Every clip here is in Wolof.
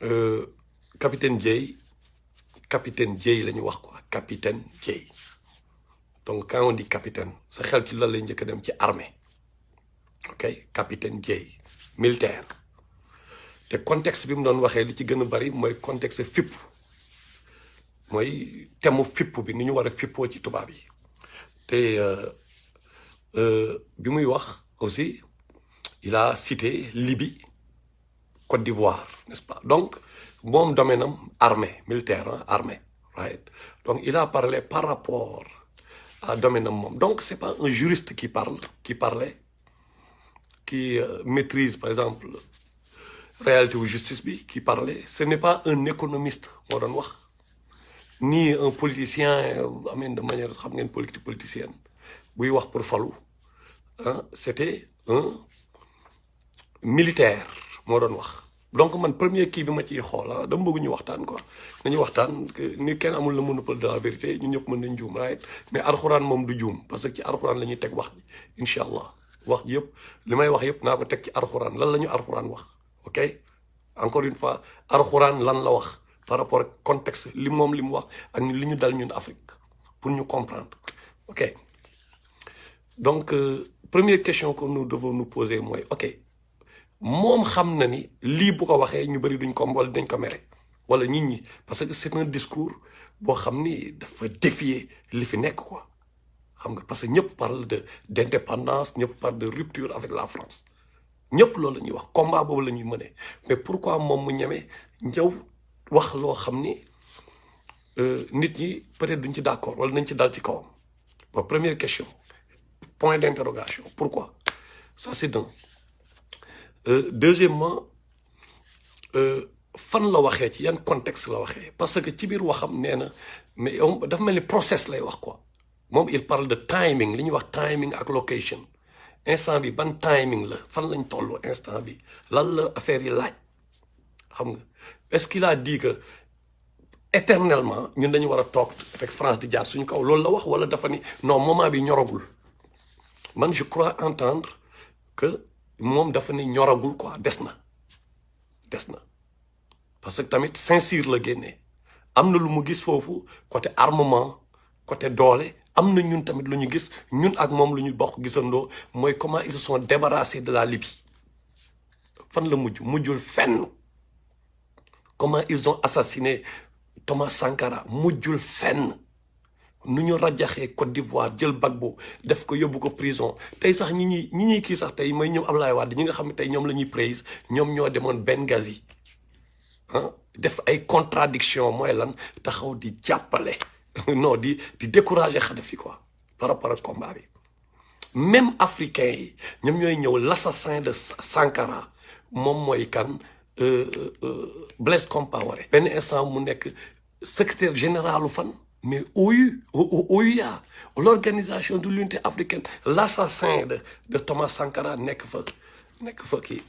Euh, capitaine Dieye la ñu wax quoi capitaine Dieye. Donc quand on dit capitaine sa xel ci lan lay njëkk a dem ci armée. Ok capitaine Dieye militaire. te contexte bi mu doon waxee li ci gën a bari mooy contexte fipp mooy temu fipp bi ni ñu war a fippoo ci tubaab yi. te bi muy wax aussi il a cité Libye Côte d'Ivoire n'est-ce pas donc moom domaine am armée militaire hein, armée right donc il a parlé par rapport à domaine am moom donc c'est pas un juriste qui parlait qui maîtrise par exemple réalité ou justice bi qui parlait ce n'est pas un économiste moo doon wax ni un politicien ameen de manière xam ngeen politique politicienne buy wax pour falu ah c'était un militaire moo doon wax donc man premier kii bi ma ciy xool ah dama bëgg ñu waxtaan quoi nañu waxtaan ni kenn amul le monopole de la vérité ñun ñëpp mën nañ juum right mais alxuraan moom du juum parce que ci alxuraan la ñuy teg wax ji incha allah wax ji yëpp li may wax yëpp naa ko teg ci alxuraan lan la ñu alxuraan wax ok encore une fois alxuraan lan la wax par rapport ak contexte li moom li mu wax ak li ñu dal ñun Afrique pour ñu comprendre ok donc première question que nous devons nous poser mooy ok moom xam na ni lii bu ko waxee ñu bëri duñ ko wala dañ ko mere wala nit ñi parce que c'est un discours boo xam ni dafa défier li fi nekk quoi xam nga parce que ñëpp parle d'indépendance ñëpp parle de rupture avec la France ñëpp loolu la ñuy wax combat boobu la ñuy mëne mais pourquoi moom mu ñeme ñëw wax loo xam ni nit ñi peut-être duñ ci d'accord wala nañ ci dal ci kawam bon première question point d'interrogation pourquoi ça c'est d'un deuxièmement fan la waxee ci yan contexte la waxee parce que ci biir waxam nee na mais dafa mel ni process lay wax quoi moom il parle de timing li ñuy wax timing ak location instant bi ban timing la fan lañ toll instant bi lan la affaire yi laaj xam nga est-ce qu'il a dit que éternellement ñun dañu war a toog rek France di jaar suñu kaw loolu la wax wala dafa ni non moment bi ñoragul man je crois entendre que moom dafa ni ñoragul quoi des na parce que tamit Saint-Cyr la génnee am na lu mu gis foofu côté armement côté doole am na ñun tamit lu ñu gis ñun ak moom lu ñu bokk gisandoo mooy comment ils se sont débarrassés de la Libye fan la mujjul fenn comment ils ont assassiné Thomas Sankara mujjul fenn nu ñu rajaxee Côte d'Ivoire jël Gbagbo def ko yóbbu ko prison tey sax ñi ñuy kii sax tey mooy ñoom Ablaye Wade ñi nga xam ne tey ñoom la ñuy praise ñoom ñoo demoon Benghazi ah def ay contradiction mooy lan taxaw di jàppale non di décourager Kadhafi quoi par rapport ak combat bi même africains yi ñoom ñooy ñëw l'assassin de Sankara moom mooy kan Blaise Compaoré benn instant mu nekk secrétaire général fan mais OUA l'organisation de l'unité africaine l'assassin de Thomas Sankara nekk fa kii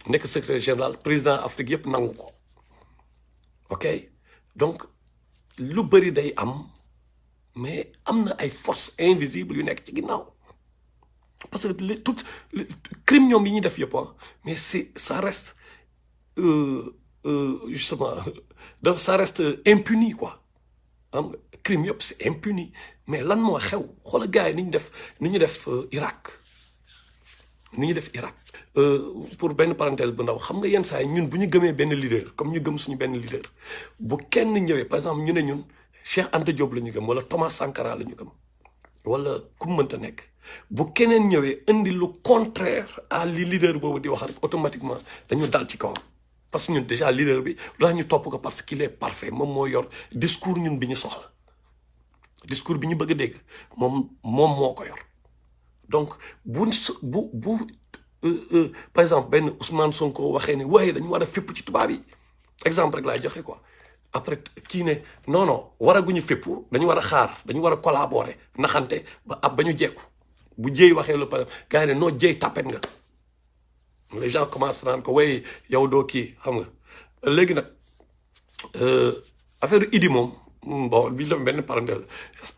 nekk secrétaire général président Afrique yëpp nangu ko ok donc lu bëri day am mais am na ay forces invisibles yu nekk ci ginnaaw parce que tout crime ñoom yi ñuy def yëpp mais ça reste justement ça reste impuni quoi am crime yëpp c'est impuni mais lan moo xew xoola gars yi ni ñu def Irak pour benn parenthèse bu ndaw xam nga yenn saa yi ñun bu ñu gëmee benn leader comme ñu gëm suñu benn leader bu kenn ñëwee par exemple ñu ne ñun Cheikh Anta Diop la ñu gëm wala Thomas Sankara la ñu gëm wala ku mu mënta nekk bu keneen ñëwee indi lu contraire à li leader boobu di wax rek automatiquement dañu dal ci kawam parce que ñun déjà leader bi lu tax ñu topp ko parce qu'il est parfait moom moo yor discours ñun bi ñu soxla discours bi ñu bëgg a dégg moom moo ko yor donc par exemple benn Ousmane Sonko waxee ne waaye dañu war a fépp ci tubaab yi exemple rek laay joxe quoi après kii ne non waraguñu fépp dañu war a xaar dañu war a collaborer naxante ba ñu jekku bu jéey waxee la par gars yi ne noo jéey tapet nga les gens commencent naan ko yow doo kii xam nga léegi nag affaire Idi moom bon bi la benn parenthèse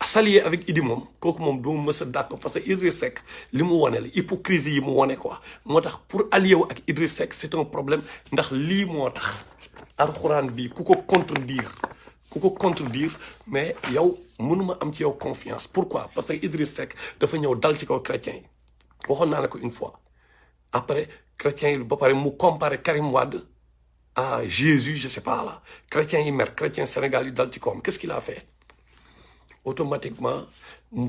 s'allier avec Idi moom kooku moom du mës a d'accord parce que Idriss Seck li mu wane la hypocrisie yi mu wane quoi moo tax pour allier wu ak Idriss Seck c'est un problème ndax lii moo tax alxuraan bi ku ko contredire mais yow mënuma am ci yow confiance pourquoi parce que Idriss Seck dafa ñëw dal ci kaw chrétiens yi waxoon naa ne ko une fois après chrétiens yi ba pare mu comparer Karim Wade à Jésus je sais pas là chrétiens yi mer chrétien Sénégal yi dal ci kawam qu'est-ce qu'il a fait automatiquement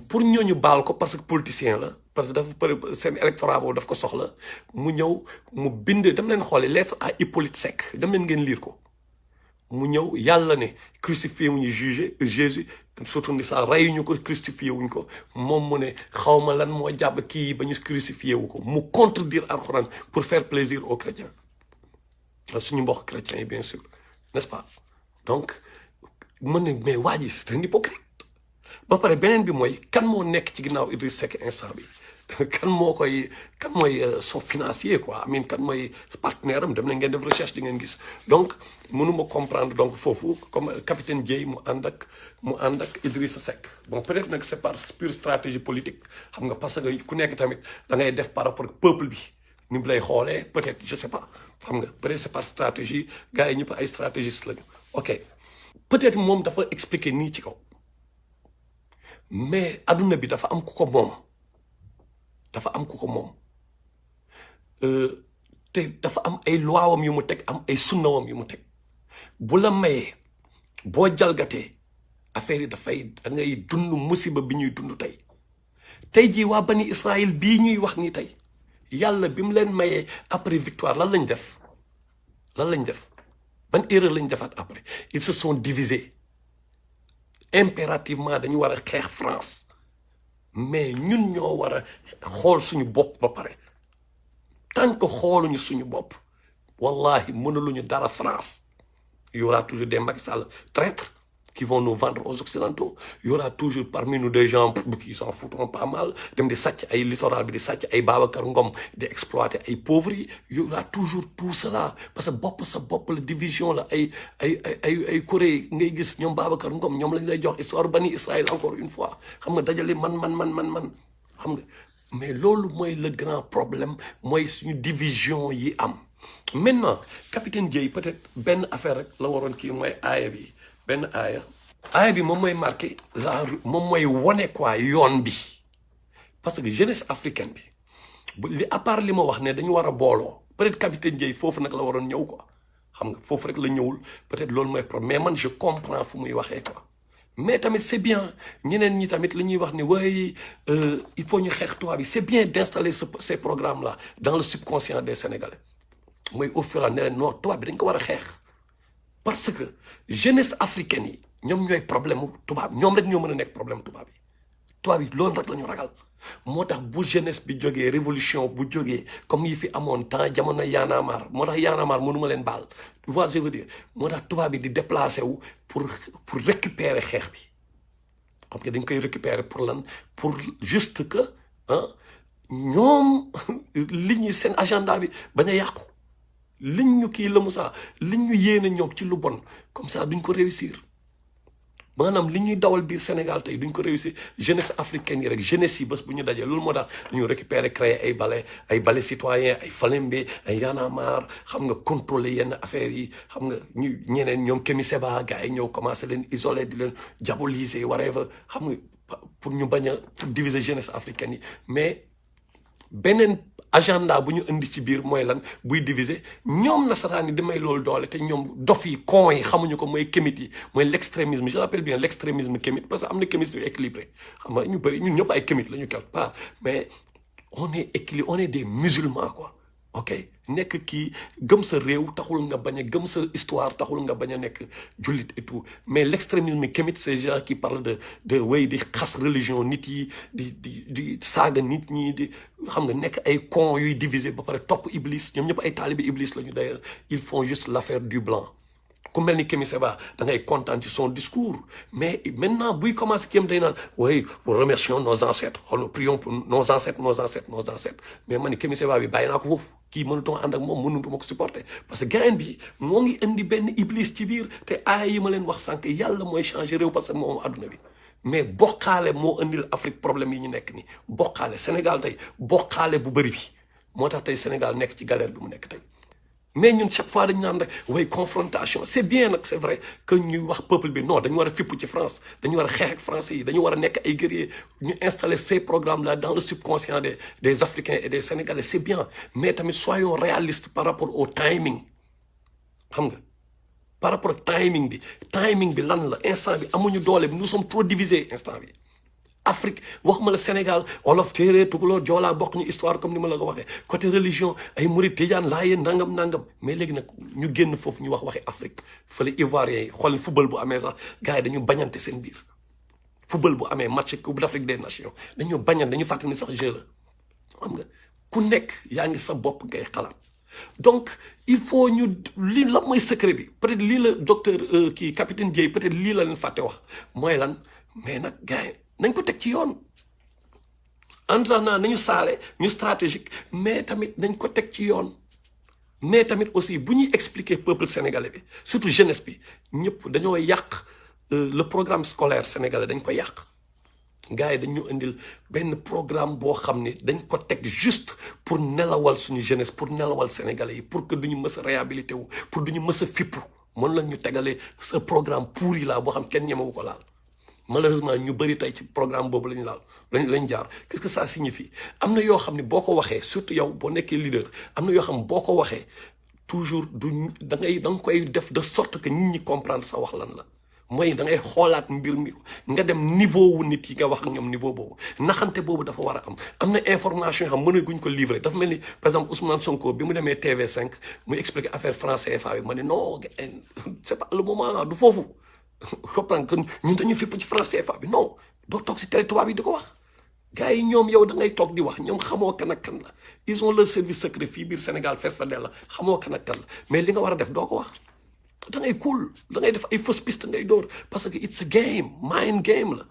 pour ñooñu baal ko parce que politicien la parce que dafa pare seen électorat boobu daf ko soxla mu ñëw mu bind dem leen xoole lettre à Hippolyte Seck dem leen ngeen lire ko mu ñëw yàlla ne crucifié wuñu jugé Jésus surtout ni sax reyuñu ko crucifié wuñ ko moom mu ne xawma lan moo jàpp kii ba ñu crucifié wu ko mu contredire alxuraan pour faire plaisir aux chrétiens suñu mbokk chrétiens yi bien sûr n'est-ce pas donc mën ne mais waa ji c'est un hypocrite ba pare beneen bi mooy kan moo nekk ci ginnaaw Idriss Seck instant bi kan mooy son financier quoi amin kan mooy partenaire am dem na ngeen def recherche di ngeen gis donc mënuma comprendre donc foofu comme capitaine Dièye mu ànd ak Idrissa Seck bon peut-être nag c'est par pure stratégie politique xam nga parce que ku nekk tamit da ngay def par rapport ak peuple bi ni mu lay xoolee peut-être je sais pas xam nga peut-être c'est par stratégie gars yi ñëpp ay stratégistes lañu ok peut-être moom dafa expliquer nii ci kaw mais adduna bi dafa am ku ko moom te dafa am ay luwaawam yu mu teg am ay sunnawam yu mu teg bu la mayee boo jalgatee affaire yi da ngay dund musiba bi ñuy dund tey jii waa bani Israël bii ñuy wax nii tey yàlla bi mu leen mayee après victoire lan lañ def ban erreur lañ defaat après ils se sont divisés impérativement dañu war a xeex France mais ñun ñoo war a xool suñu bopp ba pare tant que xooluñu suñu bopp wallahi mënuluñu dara France il y aura toujours des Macky Sall traîtres qui vont nous vendre aux Occidentaux il y aura toujours parmi nous des gens qui s'en foutront pas mal dem di sàcc ay littoral bi di sàcc ay Babacar Ngom di exploiter ay pauvres yi il y aura toujours tout cela parce que bopp sa bopp la division la ay Corée ngay gis ñoom Babacar Ngom ñoom lañ lay jox histoire bani Israël encore une fois xam nga dajale man xam nga mais loolu mooy le grand problème mooy suñu division yi am maintenant capitaine Dièye peut-être benn affaire rek la waroon kii mooy aaya bi benn aaya bi moom mooy marqué moom mooy wone quoi yoon bi parce que jeunesse africaine bi li à part li ma wax ne dañu war a booloo peut-être capitaine Dièye foofu nag la waroon ñëw quoi xam nga foofu rek la ñëwul peut-être loolu mooy problème mais man je comprends fu muy waxee quoi mais tamit c'est bien ñeneen ñi tamit li ñuy wax ni waaye il faut ñu xeex tubaab bi c'est bien d'installer ces programmes là dans le subconscient des Sénégalais mooy au fur et à mesure ne non tubaab bi dañ ko war a xeex parce que jeunesse africaine yi ñoom ñooy problème mu tubaab ñoom rek ñoo mën a nekk problème tubaab yi loolu rek la ñu ragal moo tax bu jeunesse bi jógee révolution bu jógee comme yi fi amoon temps jamono Y'en a marre moo tax Y'en a marre mënuma leen baal tu vois je veux dire moo tax tubaab bi di déplacé wu pour récupérer xeex bi xam nga dañ koy récupérer pour lan pour juste que ñoom li ñuy seen agenda bi bañ a yàqu liñ ñu kii la Moussa liñ ñu yéene ñoom ci lu bon comme ça duñ ko réussir maanaam li ñuy dawal biir Sénégal tey duñ ko réussir jeunesse africaine yi rek jeunesse yi bés bu ñu dajee loolu moo tax dañu récupérer créer ay balais citoyens ay Falembe ay Y'en a marre xam nga contrôler yenn affaires yi xam nga ñu ñeneen ñoom Kémi Séba gars yi ñëw commencé leen isoler di leen diaboliser whatever xam nga pour ñu bañ a pour diviser jeunesse africaine yi mais beneen agenda bu ñu indi ci biir mooy lan buy diviser ñoom nasaraan yi di may loolu doole te ñoom dof yi con yi xamuñu ko mooy kémit yi mooy l'extrémisme je l'appelle bien l'extrémisme kémit parce que am na kémit yu équilibré xam nga ñu bëri ñun ñëpp ay kémit la ñu quelque part mais on est équilibré on est des musulmans quoi ok nekk kii gëm sa réew taxul nga bañ a gëm sa histoire taxul nga bañ a nekk jullit et tout mais l'extrémisme kémit c'est gens qui parlent de way di xas religion nit yi di saaga nit ñi di xam nga nekk ay cons yuy diviser ba pare topp iblis ñoom ñëpp ay taalibi iblis la ñu d'ailleurs ils font juste l'affaire du blanc ku mel ni Kémi Séba da ngay kontaan ci son discours mais maintenant buy commencé kéem day naan oui remercions nos ancêtres prions pour nos ancêtres mais man ni Kémi Séba bi bàyyi naa ko foofu kii mënutuma ànd ak moom mënutuma ko supporter parce que gain bi moo ngi indi benn iblis ci biir te aaya yi ma leen wax sànq yàlla mooy changer réew parce que moom adduna bi mais bokkaale moo indil Afrique problème yi ñu nekk nii bokkaale Sénégal tey bokkaale bu bëri bi moo tax tey Sénégal nekk ci galère bi mu nekk tey mais ñun chaque fois dañu naan rek way confrontation c'est bien nag c'est vrai que ñuy wax peuple bi non dañu war a fipp ci France dañu war a xeex ak français yi dañu war a nekk ay guerriers ñu installer ces programmes là dans le subconscient des Africains et des Sénégalais c'est bien mais tamit soyons réalistes par rapport au timing xam nga par rapport ak timing bi lan la instant bi amuñu doole bi nous sommes trop divisés instant bi Afrique waxuma la Sénégal wolof téere tukulóor joolaa bokk ñu histoire comme ni ma la ko waxee côté religion ay murid tijaan laayeen nangam mais léegi nag ñu génn foofu ñu waxi Afrique fële Ivoiriens yi xool football bu amee sax gars yi dañu bañante seen biir football bu amee match Coupe d'Afrique des Nations dañu bañante dañu fàttali ni sax jeu la xam nga ku nekk yaa ngi sa bopp ngay xalaat donc il faut ñu lii la mooy secret bi peut-être lii la docteur kii capitaine Dièye peut-être lii la leen fàtte wax mooy lan mais nag gars yi nañ ko teg ci yoon entraînement nañu saale ñu stratégique mais tamit nañ ko teg ci yoon mais tamit aussi bu ñuy expliquer peuple sénégalais bi surtout jeunesse bi ñëpp dañoo yàq le programme scolaire sénégalais dañ ko yàq gars yi dañu indil benn programme boo xam ni dañ ko teg juste pour nelawal suñu jeunesse pour nelawal sénégalais yi pour que duñu mës a réhabilité wu pour duñu mës a fippu mën lañ ñu tegalee ce programme pourri là boo xam kenn ñemewu ko laal malheureusement ñu bëri tey ci programme boobu lañu laal lañ jaar qu'est-ce que ça signifie am na yoo xam ne boo ko waxee surtout yow boo nekkee leader am na yoo xam boo ko waxee toujours da nga koy def de sorte que nit ñi comprendre sa wax lan la mooy da ngay xoolaat mbir mi nga dem niveau wu nit yi nga wax ak ñoom niveau boobu naxante boobu dafa war a am na information yoo xam mën guñ ko livrer dafa mel ni par exemple Ousmane Sonko bi mu demee TV5 muy expliquer affaire franc CFA bi ma ne non c'est pas le moment du foofu comprendre que ñun dañu fépp ci franc CFA bi non doo toog si télé tubaab yi di ko wax gars yi ñoom yow da ngay toog di wax ñoom xamoo kan ak kan la ils ont leur service secret fii biir Sénégal fees fa dell la xamoo kan ak kan la mais li nga war a def doo ko wax da ngay cool da ngay def ay fausse piste ngay dóor parce que it's a game mind game la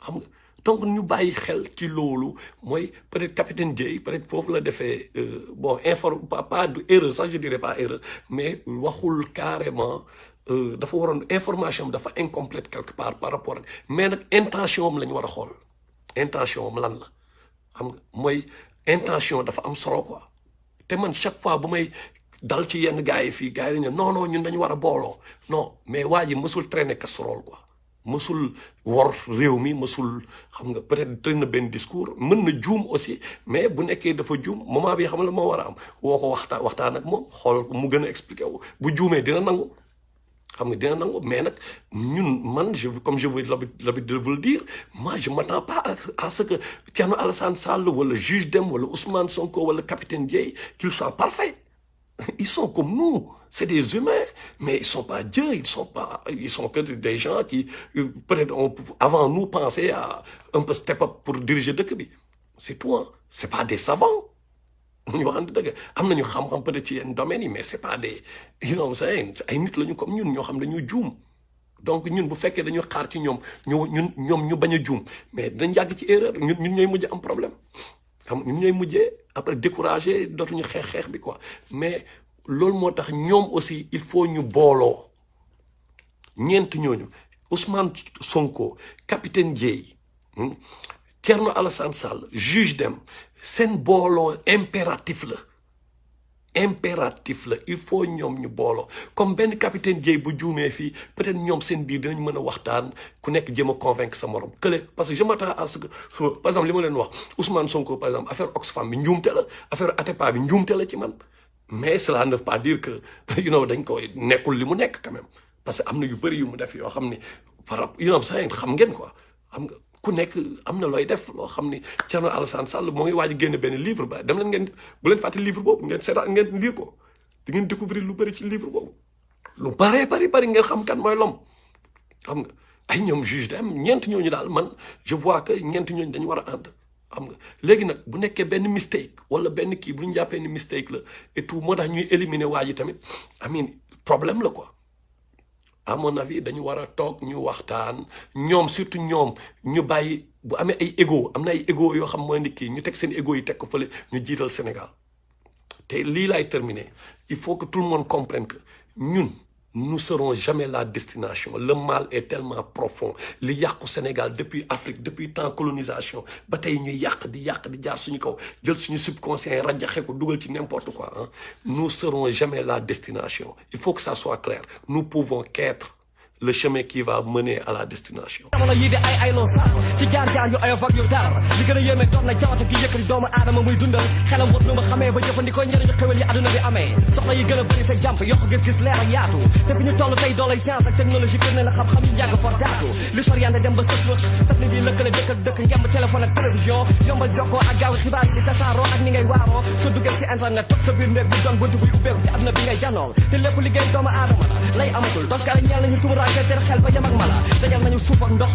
xam nga donc ñu bàyyi xel ci loolu mooy peut-être capitaine Dièye peut-être foofu la defee bon pas de erreur sax je dirais pas erreur mais waxul carrément dafa waroon information am dafa incomplète quelque part par rapport ak mais nag intention am la ñu war a xool intention am lan la xam nga mooy intention dafa am solo quoi te man chaque fois bu may dal ci yenn gars yi fii gars yi dañu non ñun dañu war a booloo non mais waa ji mësul traîner casserole quoi mësul wor réew mi mësul xam nga peut-être traîner benn discours mën na juum aussi mais bu nekkee dafa juum moment bi xam la moo war a am woo ko waxtaan ak moom xool mu gën a expliqué wu bu juumee dina nangu xam nga dina nangu mais nag ñun man comme je veux l'habitude de vous le dire moi je m'attends pas à ce que Thierno Alassane Sall wala juge Dème wala Ousmane Sonko wala capitaine Dièye qu'ils soient parfaits ils sont comme nous c'est des humains mais ils sont pas Dieu ils sont que des gens qui peut-être avant nous pensaient à un peu step up pour diriger dëkk bi c'est tout hein c'est pas des savants ñu waxante dëgg am nañu xam-xam peut-être ci yenn domaines yi mais c'est pas des ay nit lañu comme ñun ñoo xam dañu juum donc ñun bu fekkee dañu xaar ci ñoom ñu bañ a juum mais dañ yàgg ci erreur ñun ñooy mujj am problème xam ñun ñooy mujjee après découragé dootuñu xeex bi quoi mais loolu moo tax ñoom aussi il faut ñu booloo ñeent ñooñu Ousmane Sonko capitaine Dièye Thierno Alassane Sall juge Dème seen booloo impératif la il faut ñoom ñu booloo comme benn capitaine Dièye bu juumee fii peut-être ñoom seen biir dinañ mën a waxtaan ku nekk jéem a convaincre sa morom kële parce que je m'attends à ce que par exemple li ma leen wax Ousmane Sonko par exemple affaire Oxfam bi njuumte la affaire Atepa bi njuumte la ci man mais cela ne veut pas dire que dañ ko nekkul li mu nekk quand même parce que am na yu bëri yu mu def yoo xam ni par rapport xam ngeen quoi xam nga ku nekk am na looy def loo xam ni Thierno Alassane Sall moo ngi waaj a génne benn livre ba dem leen ngeen bu leen fàtte livre boobu ngeen seetaan ngeen lire ko di ngeen découvrir lu bëri ci livre boobu lu bari ngeen xam kan mooy l'homme xam nga ay ñoom juge Dème ñeent ñooñu daal man je vois que ñeent ñooñu dañu war a ànd xam nga léegi nag bu nekkee benn mistake wala benn kii bu ñu jàppee ni mistake la et tout moo tax ñuy éliminer waa ji tamit problème la quoi à mon avis dañu war a toog ñu waxtaan ñoom surtout ñoom ñu bàyyi bu amee ay égo am na ay égo yoo xam mooy nit ki ñu teg seen égo yi teg ko fële ñu jiital Sénégal te lii laay terminer il faut que tout le monde comprenne que ñun nous serons jamais la destination le mal est tellement profond li yàqu Sénégal depuis Afrique depuis temps colonisation ba tey ñuy yàq di jaar suñu kaw jël suñu subconscient rajaxe ko dugal ci n'importe quoi hein. Nous serons jamais la destination il faut que ça soit clair nous pouvons qu'être le chemin qui va mener à la destination. jamono yii de ay loo sax ci jaar-jaar yu ayof ak yu dara li gën a yéeme doon na jawata gi yëkkati doomu aadama muy dundal xelam wut nu ma xamee ba jëfandikoo njëriñu xewal yi àdduna bi amee soxla yi gën a bëri fekk jàmp yokk gis-gis leer ak yaatu te fi ñu toll tey doolay science ak technologie kër ne la xam-xam yi njàng portaatu li soriante dem ba sës satellite yi lëkkale dëkk ak dëkk ngemb téléphone ak télévision yombal jokkoo ak gaaw xibaar yi di tasaaroo ak ni ngay waaroo soo duggee ci internet toog sa biir néeg bi doon buntu buy ubbeeku ci àdduna bi ngay janool te lépp liggéey doomu aadama la lay amatul toskare ñeel nañu tumuraanke seen xel ba yem ak mala dajal nañu suuf ak ndox